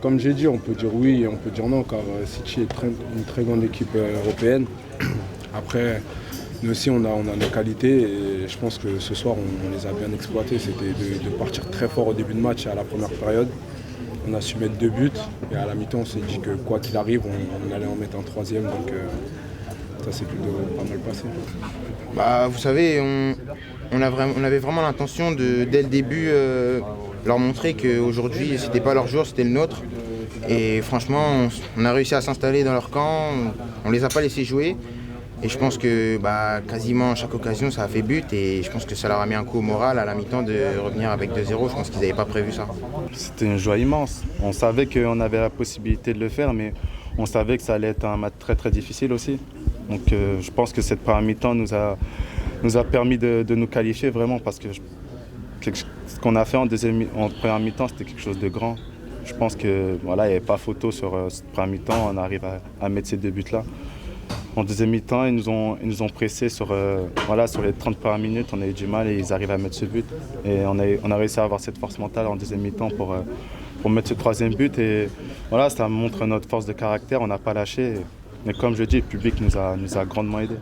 Comme j'ai dit, on peut dire oui et on peut dire non, car City est une très grande équipe européenne. Après, nous aussi, on a nos qualités et je pense que ce soir, on les a bien exploitées. C'était de partir très fort au début de match et à la première période. On a su mettre 2 buts et à la mi-temps, on s'est dit que quoi qu'il arrive, on allait en mettre un troisième. Donc ça s'est plutôt pas mal passé. Bah, vous savez, on avait vraiment l'intention de, dès le début, leur montrer qu'aujourd'hui, c'était pas leur jour, c'était le nôtre. Et franchement, on a réussi à s'installer dans leur camp, on les a pas laissés jouer. Et je pense que bah, quasiment à chaque occasion, ça a fait but. Et je pense que ça leur a mis un coup au moral à la mi-temps de revenir avec 2-0. Je pense qu'ils n'avaient pas prévu ça. C'était une joie immense. On savait qu'on avait la possibilité de le faire, mais on savait que ça allait être un match très très difficile aussi. Donc je pense que cette première mi-temps nous a permis de nous qualifier vraiment parce que ce qu'on a fait en première mi-temps, c'était quelque chose de grand. Je pense que voilà, il n'y avait pas photo sur cette première mi-temps, on arrive à mettre ces 2 buts-là. En deuxième mi-temps, ils nous ont pressés sur les 30 premières minutes, on a eu du mal et ils arrivent à mettre ce but. Et on a réussi à avoir cette force mentale en deuxième mi-temps pour mettre ce troisième but. Et voilà, ça montre notre force de caractère, on n'a pas lâché. Mais comme je dis, le public nous a grandement aidés.